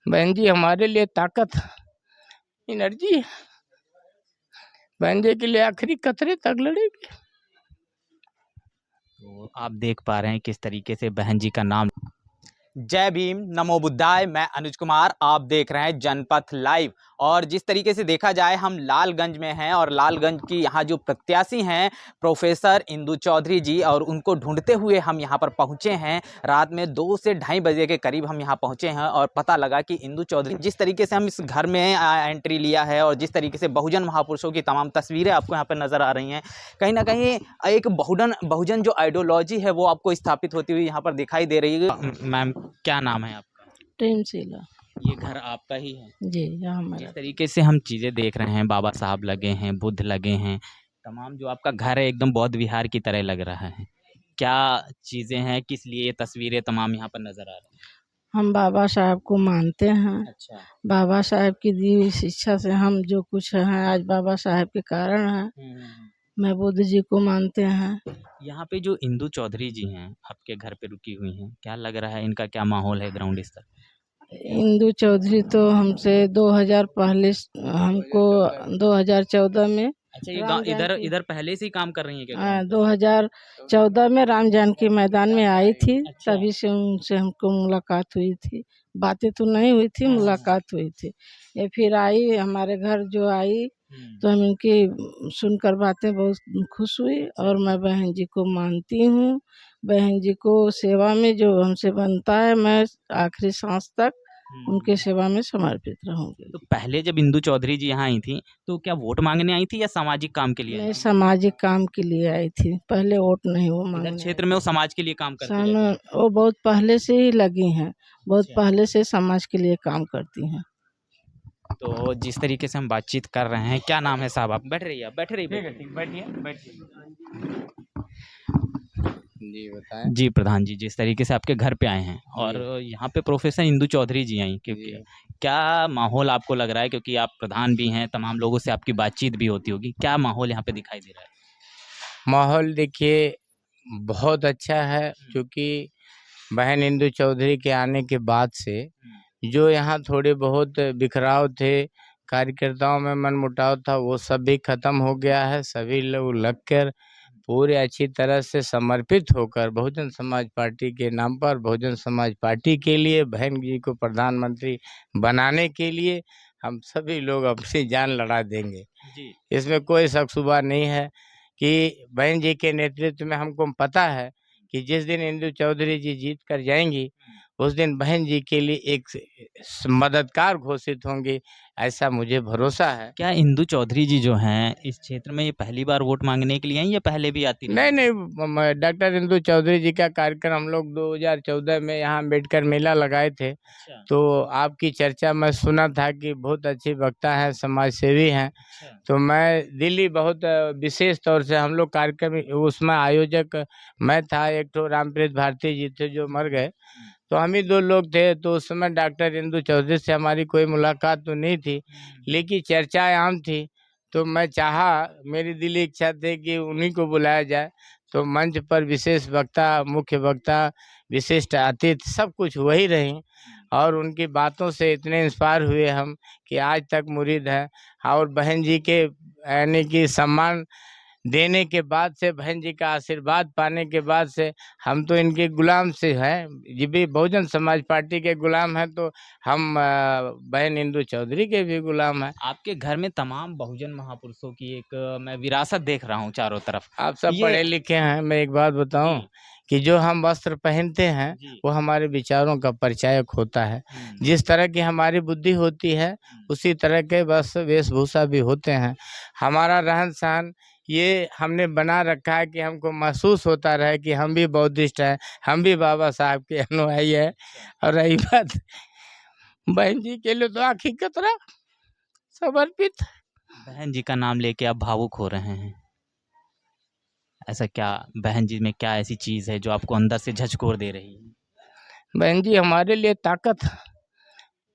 बहन जी हमारे लिए ताकत, एनर्जी, बहन जी के लिए आखिरी कतरे तक लड़ेगी। तो आप देख पा रहे हैं किस तरीके से बहन जी का नाम। जय भीम, नमो बुद्धाय। मैं अनुज कुमार, आप देख रहे हैं जनपथ लाइव। और जिस तरीके से देखा जाए हम लालगंज में हैं और लालगंज की यहाँ जो प्रत्याशी हैं प्रोफेसर इंदु चौधरी जी, और उनको ढूंढते हुए हम यहाँ पर पहुँचे हैं। रात में 2 से ढाई बजे के करीब हम यहाँ पहुँचे हैं और पता लगा कि इंदु चौधरी, जिस तरीके से हम इस घर में एंट्री लिया है और जिस तरीके से बहुजन महापुरुषों की तमाम तस्वीरें आपको यहाँ पर नज़र आ रही हैं, कहीं ना कहीं एक बहुजन जो आइडियोलॉजी है वो आपको स्थापित होती हुई यहाँ पर दिखाई दे रही है। मैम, क्या नाम है आपका? प्रेमशीला। ये घर आपका ही है? जी, यहाँ जिस हमारा। तरीके से हम चीज़ें देख रहे हैं, बाबा साहब लगे हैं, बुद्ध लगे हैं, तमाम जो आपका घर है एकदम बौद्ध विहार की तरह लग रहा है। क्या चीज़ें हैं, किस लिए ये तस्वीरें तमाम यहाँ पर नज़र आ रही हैं? हम बाबा साहब को मानते हैं। अच्छा। बाबा साहब की दी हुई शिक्षा से हम जो कुछ हैं आज बाबा साहब के कारण हैं। मैं बुद्ध जी को मानते हैं। यहाँ पे जो इंदु चौधरी जी हैं, आपके घर पे रुकी हुई हैं, क्या लग रहा है इनका क्या माहौल है ग्राउंड स्तर? इंदु चौधरी तो हमसे 2000 पहले हमको 2014 में अच्छा, ये इधर इधर पहले से ही काम कर रही हैं क्या? 2014 में राम जानकी मैदान में आई थी। अच्छा। तभी से उनसे हमको मुलाकात हुई थी। बातें तो नहीं हुई थी, मुलाकात हुई थी। ये फिर आई हमारे घर जो आई तो हम इनकी सुनकर बातें बहुत खुश हुई और मैं बहन जी को मानती हूँ। बहन जी को सेवा में जो हमसे बनता है मैं आखिरी सांस तक उनके सेवा में समर्पित रहूंगी। तो पहले जब इंदु चौधरी जी यहाँ आई थी तो क्या वोट मांगने आई थी या सामाजिक काम के लिए आई मैं थी? सामाजिक काम के लिए आई थी, पहले वोट नहीं वो इधर मांगने क्षेत्र में वो समाज के लिए काम करती रहती हैं। वो बहुत पहले से ही लगी हैं, बहुत अच्छा। पहले से समाज के लिए काम करती हैं। तो जिस तरीके से हम बातचीत कर रहे हैं, क्या नाम है साहब? आप बैठ रहिए, आप बैठ रहिए, बैठिए बैठिए। जी बताएं। जी प्रधान जी, जिस तरीके से आपके घर पे आए हैं और यहाँ पे प्रोफेसर इंदु चौधरी जी आई, क्योंकि क्या माहौल आपको लग रहा है, क्योंकि आप प्रधान भी हैं, तमाम लोगों से आपकी बातचीत भी होती होगी, क्या माहौल यहाँ पे दिखाई दे रहा है? माहौल देखिए बहुत अच्छा है, क्योंकि बहन इंदु चौधरी के आने के बाद से जो यहाँ थोड़े बहुत बिखराव थे, कार्यकर्ताओं में मनमुटाव था, वो सब भी खत्म हो गया है। सभी लोग लगकर पूरे अच्छी तरह से समर्पित होकर बहुजन समाज पार्टी के नाम पर, बहुजन समाज पार्टी के लिए, बहन जी को प्रधानमंत्री बनाने के लिए हम सभी लोग अपनी जान लड़ा देंगे। जी। इसमें कोई शक शुबा नहीं है कि बहन जी के नेतृत्व में हमको पता है कि जिस दिन इंदु चौधरी जी जीत कर जाएंगी उस दिन बहन जी के लिए एक मददगार घोषित होंगे, ऐसा मुझे भरोसा है। क्या इंदु चौधरी जी जो हैं इस क्षेत्र में ये पहली बार वोट मांगने के लिए आई या पहले भी आती रही? नहीं, डॉक्टर इंदु चौधरी जी का कार्यक्रम हम लोग 2014 में यहाँ अम्बेडकर मेला लगाए थे। अच्छा। तो आपकी चर्चा मैं सुना था कि बहुत अच्छे वक्ता हैं, समाज सेवी हैं। अच्छा। तो मैं दिल्ली बहुत विशेष तौर से हम लोग कार्यक्रम उसमें आयोजक मैं था, एक तो रामप्रीत भारती जी थे जो मर गए, तो हम ही 2 लोग थे। तो उस समय डॉक्टर इंदु चौधरी से हमारी कोई मुलाकात तो नहीं थी, लेकिन चर्चाएं आम थी। तो मैं चाहा, मेरी दिली इच्छा थी कि उन्हीं को बुलाया जाए। तो मंच पर विशेष वक्ता, मुख्य वक्ता, विशिष्ट अतिथि सब कुछ वही रही और उनकी बातों से इतने इंस्पायर हुए हम कि आज तक मुरीद हैं। और बहन जी के यानी कि सम्मान देने के बाद से, बहन जी का आशीर्वाद पाने के बाद से हम तो इनके गुलाम से हैं। ये भी बहुजन समाज पार्टी के गुलाम हैं, तो हम बहन इंदु चौधरी के भी गुलाम हैं। आपके घर में तमाम बहुजन महापुरुषों की एक मैं विरासत देख रहा हूँ चारों तरफ। आप सब ये पढ़े लिखे हैं, मैं एक बात बताऊं कि जो हम वस्त्र पहनते हैं वो हमारे विचारों का परिचायक होता है। जिस तरह की हमारी बुद्धि होती है उसी तरह के वस्त्र वेशभूषा भी होते हैं। हमारा रहन सहन ये हमने बना रखा है कि हमको महसूस होता रहे कि हम भी बौद्धिस्ट हैं, हम भी बाबा साहब के अनुयायी हैं। और रही बात बहन जी के लिए तो आखिरी कतरा समर्पित। बहन जी का नाम लेके आप भावुक हो रहे हैं, ऐसा क्या बहन जी में क्या ऐसी चीज है जो आपको अंदर से झकझोर दे रही है? बहन जी हमारे लिए ताकत,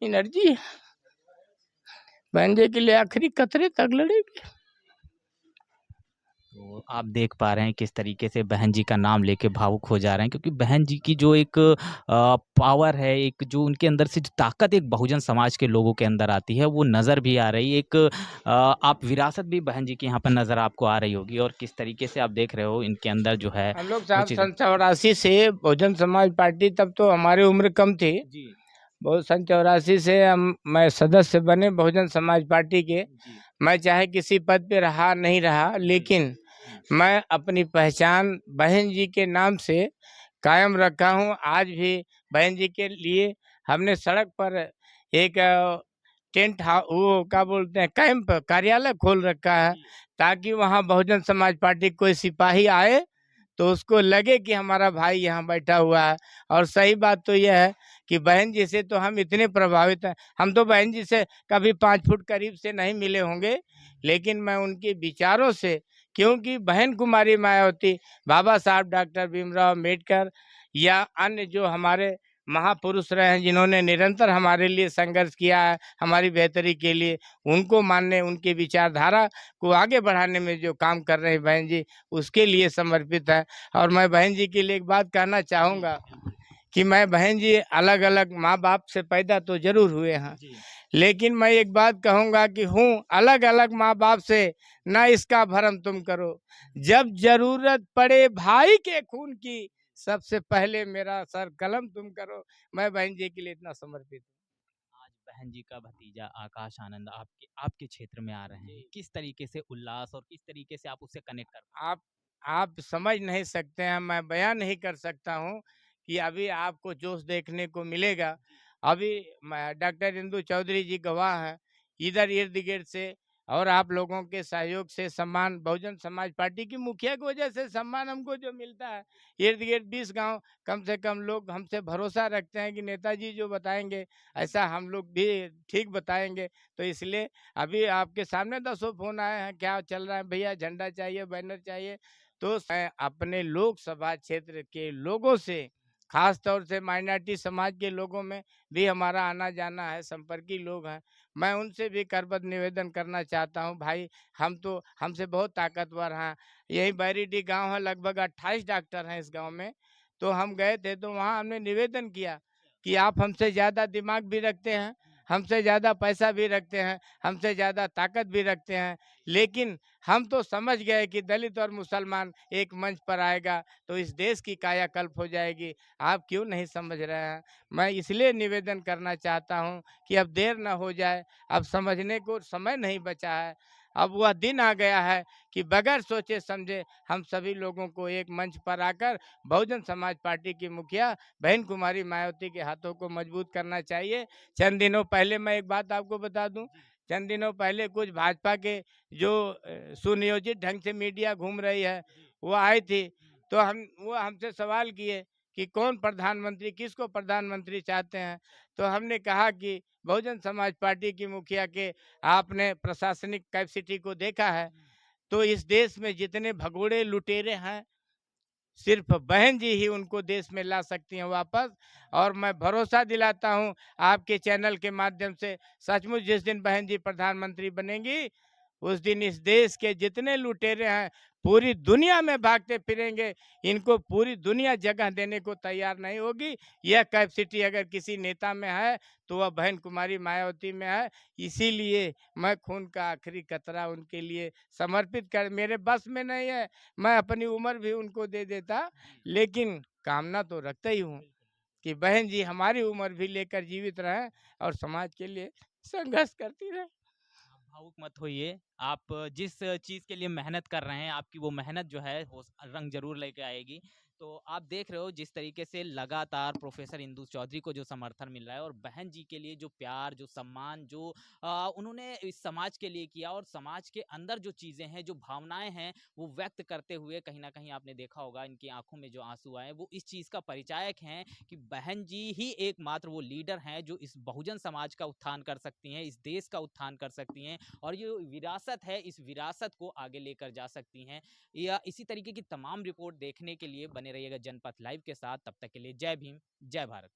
एनर्जी, बहन जी के लिए आखिरी कतरे तक लड़ेगी। तो आप देख पा रहे हैं किस तरीके से बहन जी का नाम लेके भावुक हो जा रहे हैं, क्योंकि बहन जी की जो एक पावर है, एक जो उनके अंदर से जो ताकत एक बहुजन समाज के लोगों के अंदर आती है, वो नज़र भी आ रही है। एक आप विरासत भी बहन जी की यहाँ पर नज़र आपको आ रही होगी, और किस तरीके से आप देख रहे हो इनके अंदर जो है हम लोग वो साहब चीज़ें। सन 84 से बहुजन समाज पार्टी, तब तो हमारी उम्र कम थी। जी, बहुत सन 84 से हम मैं सदस्य बने बहुजन समाज पार्टी के। जी, मैं चाहे किसी पद पे रहा नहीं रहा, लेकिन मैं अपनी पहचान बहन जी के नाम से कायम रखा हूँ। आज भी बहन जी के लिए हमने सड़क पर एक टेंट वो क्या बोलते हैं, कैंप कार्यालय खोल रखा है, जी, ताकि वहाँ बहुजन समाज पार्टी कोई सिपाही आए तो उसको लगे कि हमारा भाई यहाँ बैठा हुआ है। और सही बात तो यह है कि बहन जी से तो हम इतने प्रभावित हैं। हम तो बहन जी से कभी 5 फुट करीब से नहीं मिले होंगे, लेकिन मैं उनके विचारों से, क्योंकि बहन कुमारी मायावती, बाबा साहब डॉक्टर भीमराव अम्बेडकर या अन्य जो हमारे महापुरुष रहे हैं जिन्होंने निरंतर हमारे लिए संघर्ष किया है, हमारी बेहतरी के लिए, उनको मानने, उनकी विचारधारा को आगे बढ़ाने में जो काम कर रहे हैं बहन जी, उसके लिए समर्पित है। और मैं बहन जी के लिए एक बात कहना जी, चाहूँगा बिल्कुल। कि मैं बहन जी अलग अलग माँ बाप से पैदा तो जरूर हुए हैं, जी, लेकिन मैं एक बात कहूँगा कि हूँ अलग अलग माँ बाप से, ना इसका भरम तुम करो। जब जरूरत पड़े भाई के खून की, सबसे पहले मेरा सर कलम तुम करो। मैं बहन जी के लिए इतना समर्पित हूँ। आज बहन जी का भतीजा आकाश आनंद आपके आपके क्षेत्र में आ रहे हैं। किस तरीके से उल्लास और किस तरीके से आप उससे कनेक्ट कर पा आप आप समझ नहीं सकते हैं, मैं बयान नहीं कर सकता हूँ कि अभी आपको जोश देखने को मिलेगा। अभी डॉक्टर इंदु चौधरी जी गवाह हैं, इधर इर्द गिर्द से और आप लोगों के सहयोग से सम्मान, बहुजन समाज पार्टी की मुखिया की वजह से सम्मान हमको जो मिलता है, इर्द गिर्द 20 गांव कम से कम लोग हमसे भरोसा रखते हैं कि नेताजी जो बताएंगे ऐसा हम लोग भी ठीक बताएंगे। तो इसलिए अभी आपके सामने 10 फोन आए हैं, क्या चल रहा है भैया, झंडा चाहिए, बैनर चाहिए। तो मैं अपने लोकसभा क्षेत्र के लोगों से, खास तौर से माइनॉरिटी समाज के लोगों में भी हमारा आना जाना है, संपर्की लोग हैं, मैं उनसे भी करबद्ध निवेदन करना चाहता हूं, भाई हम तो हमसे बहुत ताकतवर हैं। यही बैरीडी गांव है, लगभग 28 डॉक्टर हैं इस गांव में। तो हम गए थे तो वहां हमने निवेदन किया कि आप हमसे ज़्यादा दिमाग भी रखते हैं, हमसे ज़्यादा पैसा भी रखते हैं, हमसे ज़्यादा ताकत भी रखते हैं, लेकिन हम तो समझ गए कि दलित और मुसलमान एक मंच पर आएगा तो इस देश की कायाकल्प हो जाएगी। आप क्यों नहीं समझ रहे हैं? मैं इसलिए निवेदन करना चाहता हूं कि अब देर न हो जाए, अब समझने को समय नहीं बचा है। अब वह दिन आ गया है कि बगैर सोचे समझे हम सभी लोगों को एक मंच पर आकर बहुजन समाज पार्टी की मुखिया बहन कुमारी मायावती के हाथों को मजबूत करना चाहिए। चंद दिनों पहले मैं एक बात आपको बता दूं, चंद दिनों पहले कुछ भाजपा के जो सुनियोजित ढंग से मीडिया घूम रही है, वो आई थी, तो वो हमसे सवाल किए कि कौन प्रधानमंत्री, किसको प्रधानमंत्री चाहते हैं। तो हमने कहा कि बहुजन समाज पार्टी की मुखिया के आपने प्रशासनिक कैपेसिटी को देखा है, तो इस देश में जितने भगोड़े लुटेरे हैं, सिर्फ बहन जी ही उनको देश में ला सकती हैं वापस। और मैं भरोसा दिलाता हूं आपके चैनल के माध्यम से, सचमुच जिस दिन बहन जी प्रधानमंत्री बनेंगी, उस दिन इस देश के जितने लुटेरे हैं पूरी दुनिया में भागते फिरेंगे, इनको पूरी दुनिया जगह देने को तैयार नहीं होगी। यह कैपेसिटी अगर किसी नेता में है तो वह बहन कुमारी मायावती में है। इसीलिए मैं खून का आखिरी कतरा उनके लिए समर्पित कर, मेरे बस में नहीं है, मैं अपनी उम्र भी उनको दे देता, लेकिन कामना तो रखता ही हूँ कि बहन जी हमारी उम्र भी लेकर जीवित रहें और समाज के लिए संघर्ष करती रहे। आप भावुक मत होइए। आप जिस चीज़ के लिए मेहनत कर रहे हैं, आपकी वो मेहनत जो है वो रंग ज़रूर लेके आएगी। तो आप देख रहे हो जिस तरीके से लगातार प्रोफ़ेसर इंदु चौधरी को जो समर्थन मिल रहा है, और बहन जी के लिए जो प्यार, जो सम्मान, जो उन्होंने इस समाज के लिए किया, और समाज के अंदर जो चीज़ें हैं, जो भावनाएँ हैं, वो व्यक्त करते हुए कहीं न कहीं आपने देखा होगा इनकी आँखों में जो आँसू आए, वो इस चीज़ का परिचायक हैं कि बहन जी ही एकमात्र वो लीडर हैं जो इस बहुजन समाज का उत्थान कर सकती हैं, इस देश का उत्थान कर सकती हैं, और ये विरासत है, इस विरासत को आगे लेकर जा सकती हैं। या इसी तरीके की तमाम रिपोर्ट देखने के लिए बने रहिएगा जनपथ लाइव के साथ। तब तक के लिए जय भीम, जय भारत।